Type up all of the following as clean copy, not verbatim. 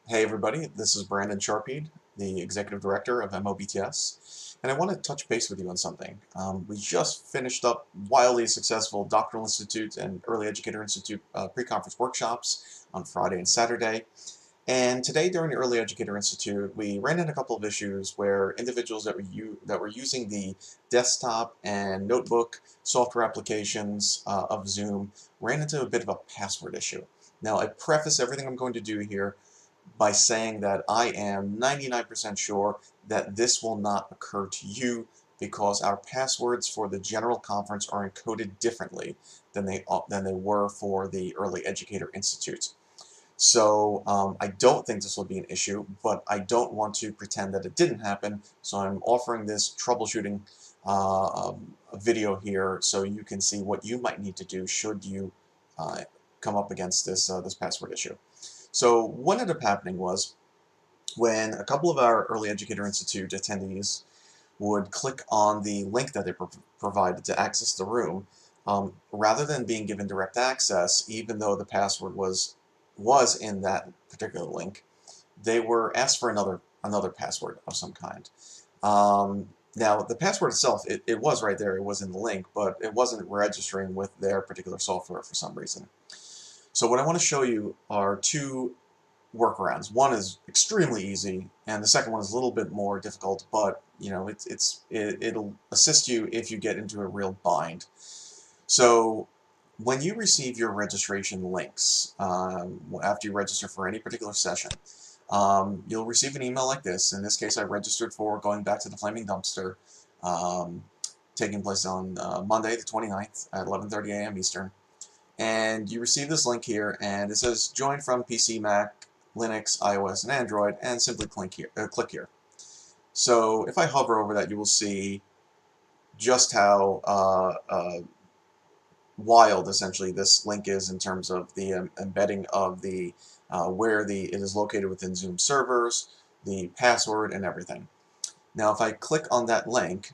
Hey everybody, this is Brandon Sharpeed, the Executive Director of MOBTS, and I want to touch base with you on something. We just finished up wildly successful Doctoral Institute and Early Educator Institute pre-conference workshops on Friday and Saturday, and today during the Early Educator Institute we ran into a couple of issues where individuals that were using the desktop and notebook software applications of Zoom ran into a bit of a password issue. Now I preface everything I'm going to do here by saying that I am 99% sure that this will not occur to you because our passwords for the general conference are encoded differently than they were for the Early Educator Institute. So I don't think this will be an issue, but I don't want to pretend that it didn't happen, so I'm offering this troubleshooting video here so you can see what you might need to do should you come up against this password issue. So what ended up happening was when a couple of our Early Educator Institute attendees would click on the link that they provided to access the room, rather than being given direct access, even though the password was in that particular link, they were asked for another password of some kind. Now, the password itself, it was right there, it was in the link, but it wasn't registering with their particular software for some reason. So what I want to show you are two workarounds. One is extremely easy, and the second one is a little bit more difficult, but you know it'll assist you if you get into a real bind. So when you receive your registration links, after you register for any particular session, you'll receive an email like this. In this case, I registered for Going Back to the Flaming Dumpster, um, taking place on Monday the 29th at 11:30 a.m. Eastern. And you receive this link here, and it says join from PC, Mac, Linux, iOS, and Android, and simply click here. So if I hover over that, you will see just how wild essentially this link is in terms of the embedding of the where it is located within Zoom servers, the password, and everything. Now if I click on that link,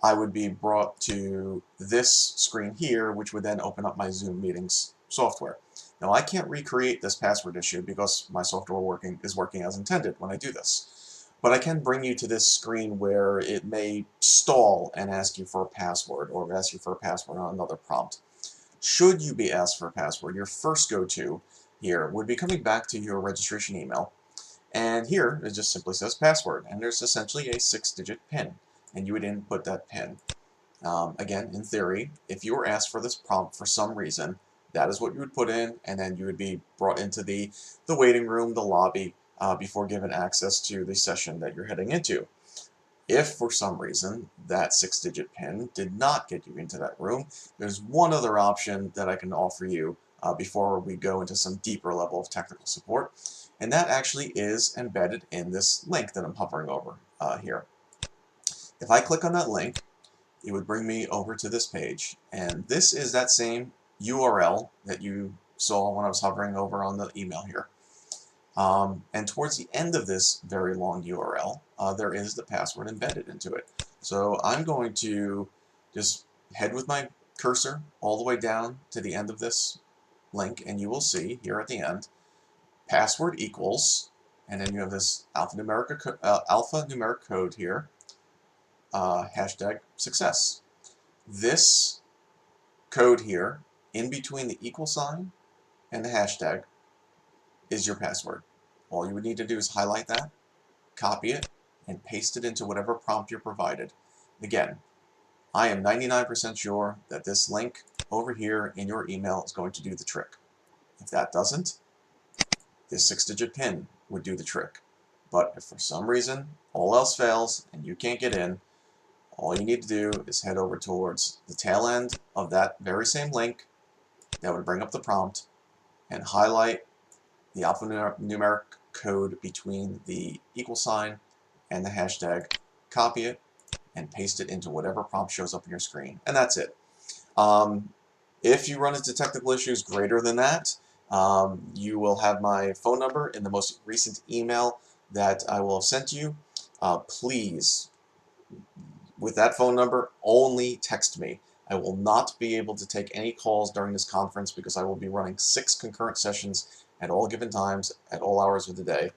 I would be brought to this screen here, which would then open up my Zoom meetings software. Now I can't recreate this password issue because my software is working as intended when I do this. But I can bring you to this screen where it may stall and ask you for a password, or ask you for a password on another prompt. Should you be asked for a password, your first go-to here would be coming back to your registration email. And here it just simply says password, and there's essentially a 6-digit PIN, and you would input that PIN. Again, in theory, if you were asked for this prompt for some reason, that is what you would put in, and then you would be brought into the waiting room, the lobby, before given access to the session that you're heading into. If for some reason that 6-digit PIN did not get you into that room, there's one other option that I can offer you before we go into some deeper level of technical support, and that actually is embedded in this link that I'm hovering over here. If I click on that link, it would bring me over to this page, and this is that same URL that you saw when I was hovering over on the email here. And towards the end of this very long URL, there is the password embedded into it. So I'm going to just head with my cursor all the way down to the end of this link, and you will see here at the end, password equals, and then you have this alphanumeric code here, hashtag success. This code here, in between the equal sign and the hashtag, is your password. All you would need to do is highlight that, copy it, and paste it into whatever prompt you're provided. Again, I am 99% sure that this link over here in your email is going to do the trick. If that doesn't, this 6-digit PIN would do the trick. But if for some reason all else fails and you can't get in, all you need to do is head over towards the tail end of that very same link that would bring up the prompt and highlight the alphanumeric code between the equal sign and the hashtag, copy it, and paste it into whatever prompt shows up on your screen. And that's it. If you run into technical issues greater than that, you will have my phone number in the most recent email that I will have sent you. Please, with that phone number, only text me. I will not be able to take any calls during this conference because I will be running 6 concurrent sessions at all given times, at all hours of the day.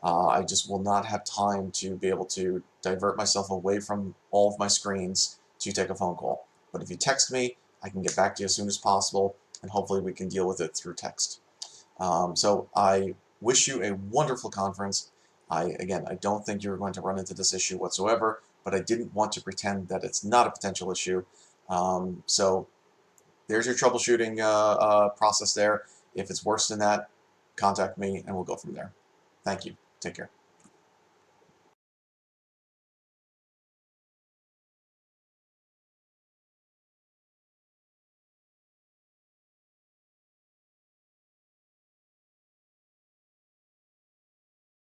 I just will not have time to be able to divert myself away from all of my screens to take a phone call. But if you text me, I can get back to you as soon as possible, and hopefully we can deal with it through text. So I wish you a wonderful conference. Again, I don't think you're going to run into this issue whatsoever, but I didn't want to pretend that it's not a potential issue. So there's your troubleshooting process there. If it's worse than that, contact me and we'll go from there. Thank you. Take care.